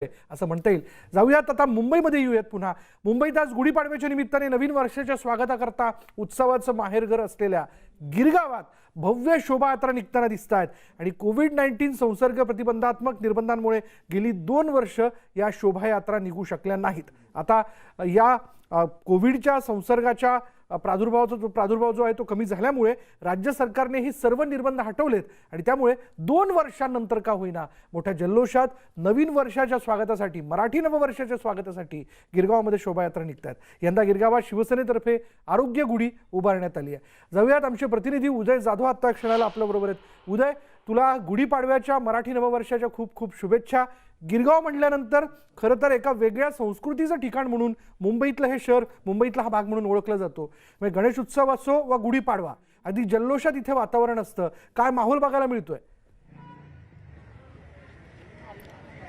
असं म्हणता येईल। जाऊयात आता मुंबईमध्ये येऊयात पुन्हा। मुंबईत आज गुढीपाडव्याच्या निमित्ताने नवीन वर्षाच्या स्वागताकरता उत्सवाचं माहेरघर असलेल्या गिरगावात भव्य शोभायात्रा निघताना दिसत आहेत आणि कोविड-19 संसर्ग प्रतिबंधात्मक निर्बंधांमुळे गेली 2 वर्ष या शोभायात्रा निघू शकल्या नाहीत। आता या कोविडच्या संसर्गाच्या प्रादुर्भाव जो आहे तो कमी झाल्यामुळे राज्य सरकारने ही सर्व निर्बंध हटवलेत आणि त्यामुळे 2 वर्षांनंतर का होईना मोठ्या जल्लोषात नवीन वर्षाच्या स्वागतासाठी मराठी नववर्षाच्या स्वागतासाठी गिरगावमध्ये शोभायात्रा निघतात। यंदा गिरगावात शिवसेनेतर्फे आरोग्य गुढी उभारण्यात आली आहे। जाऊयात आमचे प्रतिनिधी उदय जाधव आता क्षणाला आपल्या बरोबर आहेत। उदय, तुला गुढीपाडव्याच्या मराठी नववर्षाच्या खूप खूप शुभेच्छा। गिरगाव म्हटल्यानंतर खरं तर एका वेगळ्या संस्कृतीचं ठिकाण म्हणून मुंबईतलं हे शहर, मुंबईतला हा भाग म्हणून ओळखला जातो। म्हणजे गणेश उत्सव असो वा गुढीपाडवा, अगदी जल्लोषात इथे वातावरण असतं। काय माहोल बघायला मिळतोय?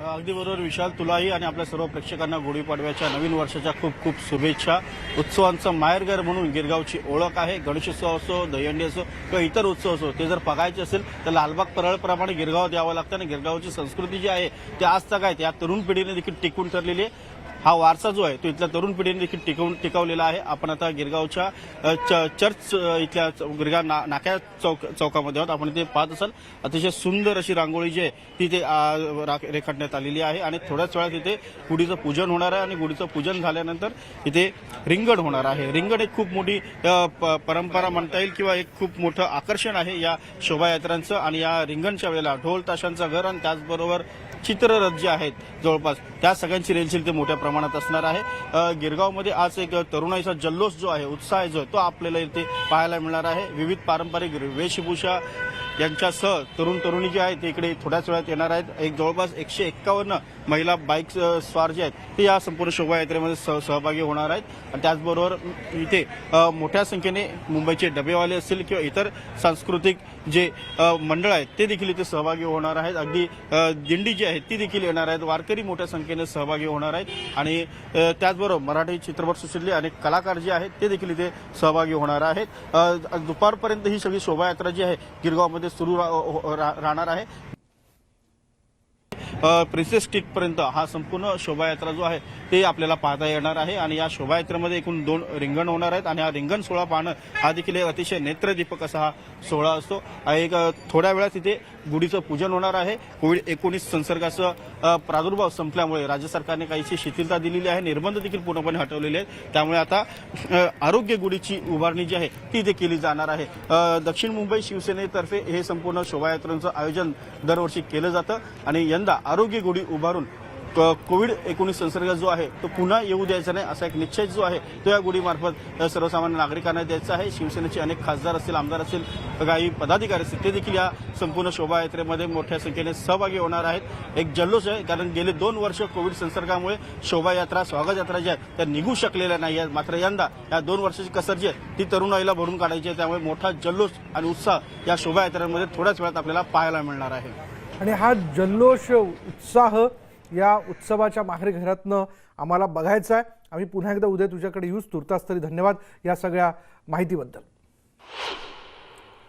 अगदी बरोबर विशाल, तुलाही आणि आपल्या सर्व प्रेक्षकांना गुढीपाडव्याच्या नवीन वर्षाच्या खूप खूप शुभेच्छा। उत्सवांचं माहेरघर म्हणून गिरगावची ओळख आहे। गणेशोत्सव असो, दहीहंडी असो किंवा इतर उत्सव असो, ते जर बघायचे असेल तर लालबाग परळप्रमाणे गिरगावात यावं लागतं आणि गिरगावची संस्कृती जी आहे ती आज तक आहे, त्या तरुण पिढीने देखील टिकून ठरलेली आहे। हा वारसा जो आहे तो इथल्या तरुण पिढीने देखील टिकवलेला आहे। आपण आता गिरगावच्या चर्च इथल्या गिरगाव नाक्या चौकामध्ये आहोत। आपण इथे पाहत असाल अतिशय सुंदर अशी रांगोळी जी आहे ती इथे रेखाटण्यात आलेली आहे आणि थोड्याच वेळात इथे गुढीचं पूजन होणार आहे आणि गुढीचं पूजन झाल्यानंतर इथे रिंगण होणार आहे। रिंगण एक खूप मोठी परंपरा म्हणता येईल किंवा एक खूप मोठं आकर्षण आहे या शोभायात्रांचं आणि या रिंगणच्या वेळेला ढोल ताशांचं घर आणि त्याचबरोबर चित्ररथ जे आहेत जवळपास त्या सगळ्यांची रेलचेल ते मोठ्या प्रमाणात असणार आहे। गिरगावमध्ये आज एक तरुणाईचा जल्लोष जो आहे, उत्साह जो आहे तो आपल्याला इथे पाहायला मिळणार आहे। विविध पारंपरिक वेशभूषा यांच्यासह तरुण तरुणी जे आहेत ते इकडे थोड्याच वेळात येणार आहेत। एक जवळपास 151 महिला बाईक स्वार जे आहेत ते या संपूर्ण शोभायात्रेमध्ये सहभागी होणार आहेत आणि त्याचबरोबर इथे मोठ्या संख्येने मुंबईचे डबेवाले असतील किंवा इतर सांस्कृतिक जे मंडळ आहेत ते देखील इथे सहभागी होणार आहेत। अगदी दिंडी जी आहे ती देखील येणार आहेत। वारकरी मोठ्या संख्येने सहभागी होणार आहेत आणि त्याचबरोबर मराठी चित्रपटसृष्टीतले अनेक कलाकार जे आहेत ते देखील इथे सहभागी होणार आहेत। दुपारपर्यंत ही सगळी शोभायात्रा जी आहे गिरगावमध्ये सुरू राहणार आहे। प्रिन्सेस स्टिकपर्यंत हा संपूर्ण शोभायात्रा जो आहे ते आपल्याला पाहता येणार आहे आणि या शोभायात्रेमध्ये एकूण 2 रिंगण होणार आहेत आणि हा रिंगण सोहळा पाहणं हा देखील एक अतिशय नेत्रदीपक असा हा सोहळा असतो। एक थोड्या वेळात इथे गुढीचं पूजन होणार आहे। कोविड-19 संसर्गाचा प्रादुर्भाव संपल्यामुळे राज्य सरकारने काहीशी शिथिलता दिलेली आहे, निर्बंध देखील पूर्णपणे हटवलेले आहेत। त्यामुळे आता आरोग्य गुढीची उभारणी जी आहे ती इथे केली जाणार आहे। दक्षिण मुंबई शिवसेनेतर्फे हे संपूर्ण शोभायात्रांचं आयोजन दरवर्षी केलं जातं आणि यंदा आरोग्य गुढी उभारून कोविड-19 संसर्ग जो आहे तो पुन्हा येऊ द्यायचा नाही असा एक निश्चय जो आहे तो या गुढीमार्फत सर्वसामान्य नागरिकांना द्यायचा आहे। शिवसेनेचे अनेक खासदार असतील, आमदार असतील, काही पदाधिकारी असतील ते देखील या संपूर्ण शोभायात्रेमध्ये मोठ्या संख्येने सहभागी होणार आहेत। एक जल्लोष आहे कारण गेले 2 वर्ष कोविड संसर्गामुळे शोभायात्रा स्वागत यात्रा ज्या आहेत त्या निघू शकलेल्या नाही आहेत। मात्र यंदा या 2 वर्षाची कसर जी आहे ती तरुणाईला भरून काढायची आहे। त्यामुळे मोठा जल्लोष आणि उत्साह या शोभायात्रांमध्ये थोड्याच वेळात आपल्याला पाहायला मिळणार आहे आणि हा जल्लोष उत्साह या उत्सवाच्या माहेरघरातनं आम्हाला बघायचा आहे। आम्ही पुन्हा एकदा उद्या तुझ्याकडे येऊच। तुर्तास तरी धन्यवाद या सगळ्या माहितीबद्दल।